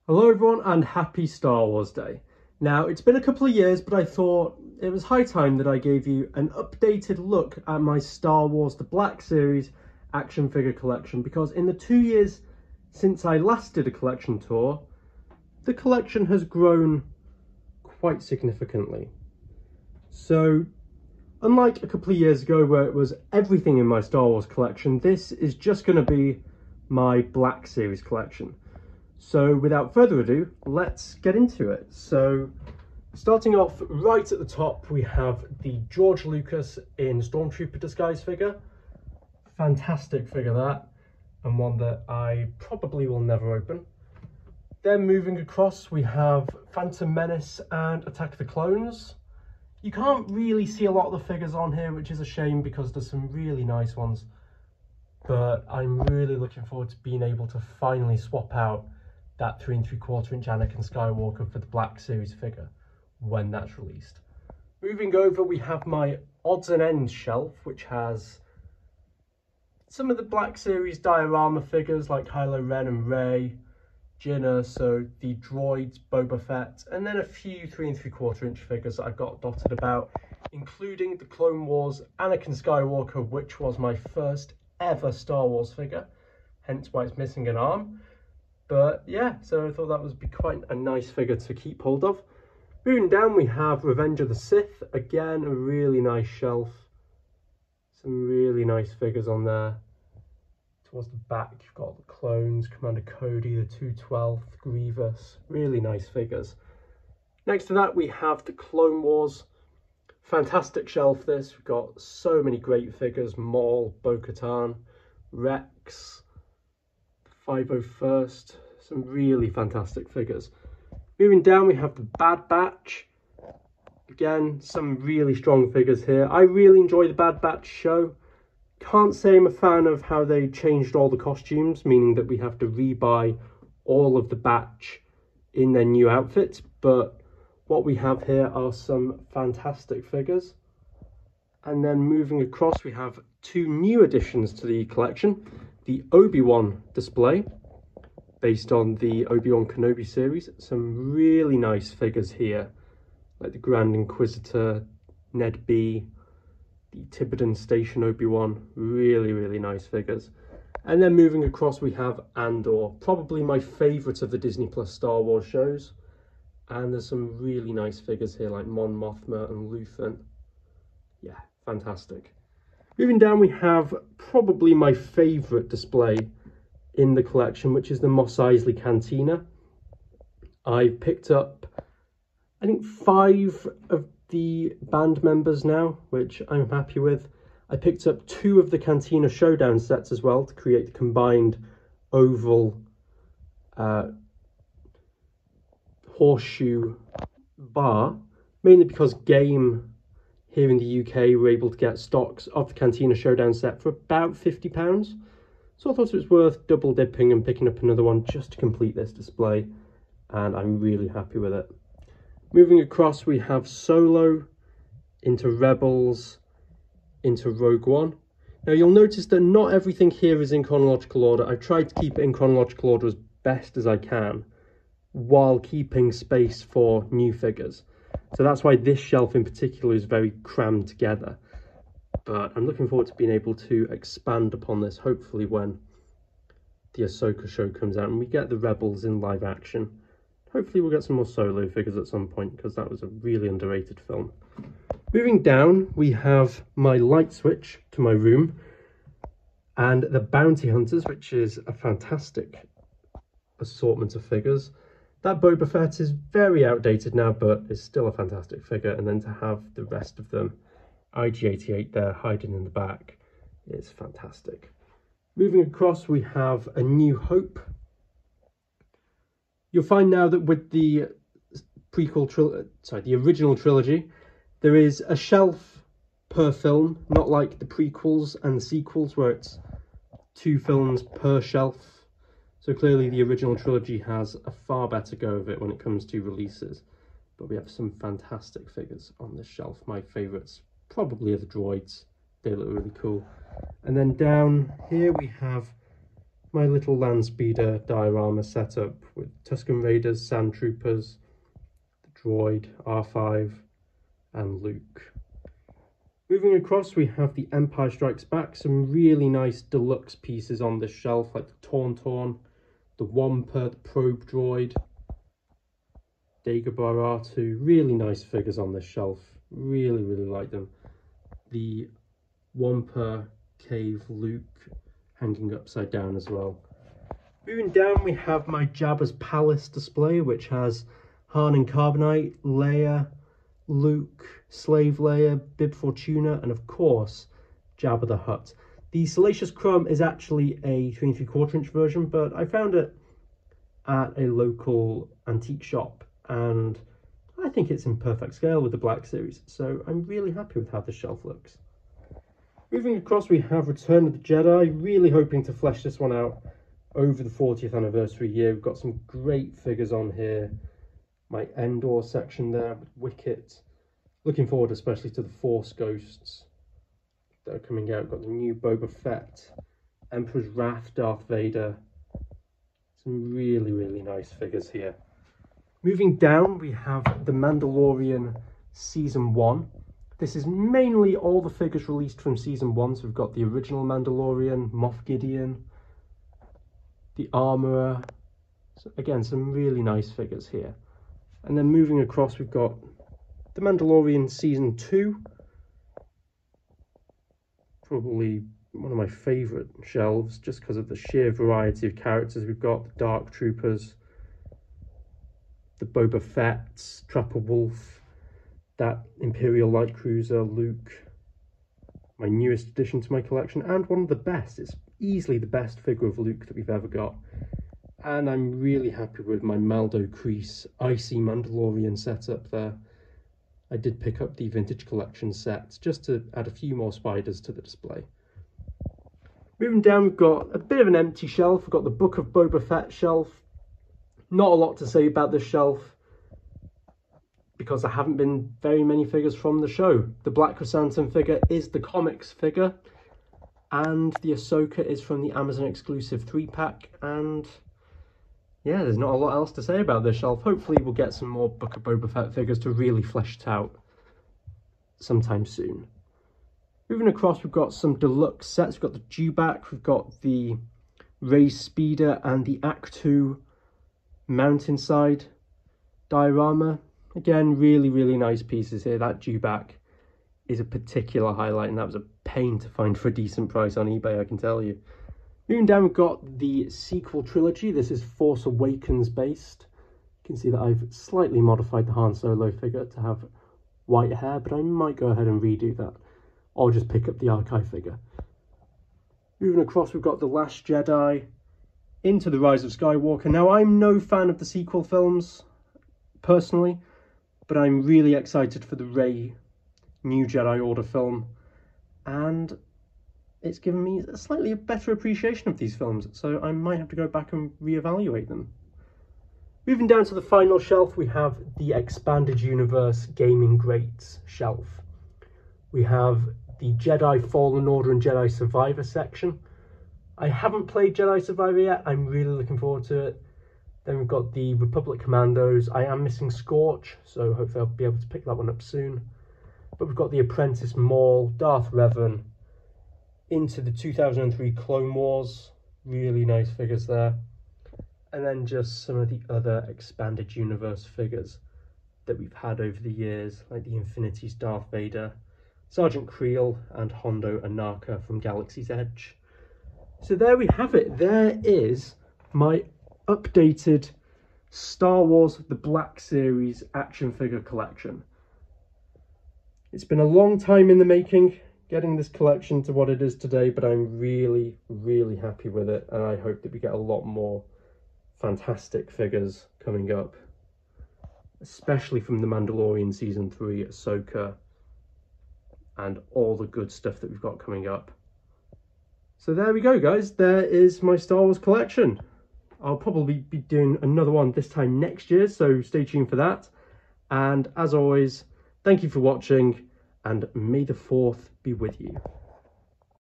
Hello everyone and happy Star Wars Day. Now it's been a couple of years, but I thought it was high time that I gave you an updated look at my Star Wars The Black Series action figure collection, because in the 2 years since I last did a collection tour, the collection has grown quite significantly. So unlike a couple of years ago where it was everything in my Star Wars collection, this is just going to be my Black Series collection. So without further ado, let's get into it. So starting off right at the top, we have the George Lucas in Stormtrooper Disguise figure. Fantastic figure that, and one that I probably will never open. Then moving across, we have Phantom Menace and Attack of the Clones. You can't really see a lot of the figures on here, which is a shame because there's some really nice ones. But I'm really looking forward to being able to finally swap out that 3 3/4 inch Anakin Skywalker for the Black Series figure when that's released. Moving over, we have my odds and ends shelf, which has some of the Black Series diorama figures like Kylo Ren and Rey, Jinnah, so the droids, Boba Fett, and then a few 3 3/4 inch figures that I've got dotted about, including the Clone Wars Anakin Skywalker, which was my first ever Star Wars figure, hence why it's missing an arm. But yeah, so I thought that would be quite a nice figure to keep hold of. Moving down, we have Revenge of the Sith. Again, a really nice shelf. Some really nice figures on there. Towards the back, you've got the clones, Commander Cody, the 212th, Grievous. Really nice figures. Next to that, we have the Clone Wars. Fantastic shelf this. We've got so many great figures. Maul, Bo-Katan, Rex, 501st, some really fantastic figures. Moving down, we have the Bad Batch. Again, some really strong figures here. I really enjoy the Bad Batch show. Can't say I'm a fan of how they changed all the costumes, meaning that we have to rebuy all of the batch in their new outfits, but what we have here are some fantastic figures. And then moving across, we have 2 new additions to the collection. The ObiWan Display, based on the Obi-Wan Kenobi series. Some really nice figures here, like the Grand Inquisitor, Ned B, the Tibetan Station Obi-Wan. Really, really nice figures. And then moving across, we have Andor, probably my favourite of the Disney Plus Star Wars shows. And there's some really nice figures here, like Mon Mothma and Luthen. Yeah, fantastic. Moving down, we have probably my favourite display in the collection, which is the Mos Eisley Cantina. I've picked up, I think, 5 of the band members now, which I'm happy with. I picked up 2 of the Cantina Showdown sets as well to create the combined oval horseshoe bar, mainly because Game here in the UK were able to get stocks of the Cantina Showdown set for about £50. So I thought it was worth double dipping and picking up another one just to complete this display, and I'm really happy with it. Moving across, we have Solo, into Rebels, into Rogue One. Now you'll notice that not everything here is in chronological order. I've tried to keep it in chronological order as best as I can, while keeping space for new figures. So that's why this shelf in particular is very crammed together. But I'm looking forward to being able to expand upon this, hopefully when the Ahsoka show comes out and we get the Rebels in live action. Hopefully we'll get some more Solo figures at some point, because that was a really underrated film. Moving down, we have my light switch to my room and the Bounty Hunters, which is a fantastic assortment of figures. That Boba Fett is very outdated now, but is still a fantastic figure. And then to have the rest of them, IG-88 there hiding in the back, is fantastic. Moving across, we have A New Hope. You'll find now that with the the original trilogy, there is a shelf per film, not like the prequels and the sequels where it's 2 films per shelf. So clearly the original trilogy has a far better go of it when it comes to releases. But we have some fantastic figures on this shelf. My favourites probably are the droids. They look really cool. And then down here we have my little land speeder diorama setup with Tusken Raiders, Sand Troopers, the droid, R5 and Luke. Moving across, we have the Empire Strikes Back, some really nice deluxe pieces on this shelf, like the Tauntaun, the Wampa, the Probe Droid, Dagobah R2, really nice figures on this shelf, really like them. The Wampa Cave Luke hanging upside down as well. Moving down, we have my Jabbas Palace display, which has Han and Carbonite, Leia, Luke, Slave Leia, Bib Fortuna, and of course, Jabba the Hutt. The Salacious Crumb is actually a 3¾ inch version, but I found it at a local antique shop, and I think it's in perfect scale with the Black Series, so I'm really happy with how the shelf looks. Moving across, we have Return of the Jedi, really hoping to flesh this one out over the 40th anniversary year. We've got some great figures on here. My Endor section there with Wicket. Looking forward especially to the Force Ghosts that are coming out. We've got the new Boba Fett, Emperor's Wrath, Darth Vader. Some really nice figures here. Moving down, we have the Mandalorian Season 1. This is mainly all the figures released from Season 1. So we've got the original Mandalorian, Moff Gideon, the Armourer. So again, some really nice figures here. And then moving across, we've got the Mandalorian Season 2. Probably one of my favourite shelves, just because of the sheer variety of characters. We've got the Dark Troopers, the Boba Fett, Trapper Wolf, that Imperial Light Cruiser, Luke, my newest addition to my collection, and one of the best. It's easily the best figure of Luke that we've ever got. And I'm really happy with my Maldo Crease Icy Mandalorian setup there. I did pick up the Vintage Collection sets just to add a few more spiders to the display. Moving down, we've got a bit of an empty shelf. We've got the Book of Boba Fett shelf. Not a lot to say about this shelf, because there haven't been very many figures from the show. The Black Chrysanthemum figure is the comics figure, and the Ahsoka is from the Amazon exclusive 3-pack, and yeah, there's not a lot else to say about this shelf. Hopefully we'll get some more Book of Boba Fett figures to really flesh it out sometime soon. Moving across, we've got some deluxe sets. We've got the Dewback, we've got the Rey Speeder, and the Act 2 Mountainside diorama. Again, really nice pieces here. That Dewback is a particular highlight, and that was a pain to find for a decent price on eBay, I can tell you. Moving down, we've got the sequel trilogy. This is Force Awakens based. You can see that I've slightly modified the Han Solo figure to have white hair, but I might go ahead and redo that. Or just pick up the archive figure. Moving across, we've got the Last Jedi, Into the Rise of Skywalker. Now, I'm no fan of the sequel films, personally, but I'm really excited for the Rey New Jedi Order film, and it's given me a slightly better appreciation of these films, so I might have to go back and reevaluate them. Moving down to the final shelf, we have the Expanded Universe Gaming Greats shelf. We have the Jedi Fallen Order and Jedi Survivor section. I haven't played Jedi Survivor yet. I'm really looking forward to it. Then we've got the Republic Commandos. I am missing Scorch, so hopefully I'll be able to pick that one up soon. But we've got the Apprentice Maul, Darth Revan, into the 2003 Clone Wars. Really nice figures there. And then just some of the other Expanded Universe figures that we've had over the years, like the Infinity's Darth Vader, Sergeant Creel, and Hondo Anaka from Galaxy's Edge. So there we have it. There is my updated Star Wars The Black Series action figure collection. It's been a long time in the making, getting this collection to what it is today, but I'm really happy with it, and I hope that we get a lot more fantastic figures coming up, especially from the Mandalorian Season 3, Ahsoka, and all the good stuff that we've got coming up. So there we go, guys. There is my Star Wars collection. I'll probably be doing another one this time next year, so stay tuned for that. And as always, thank you for watching, and may the 4th be with you.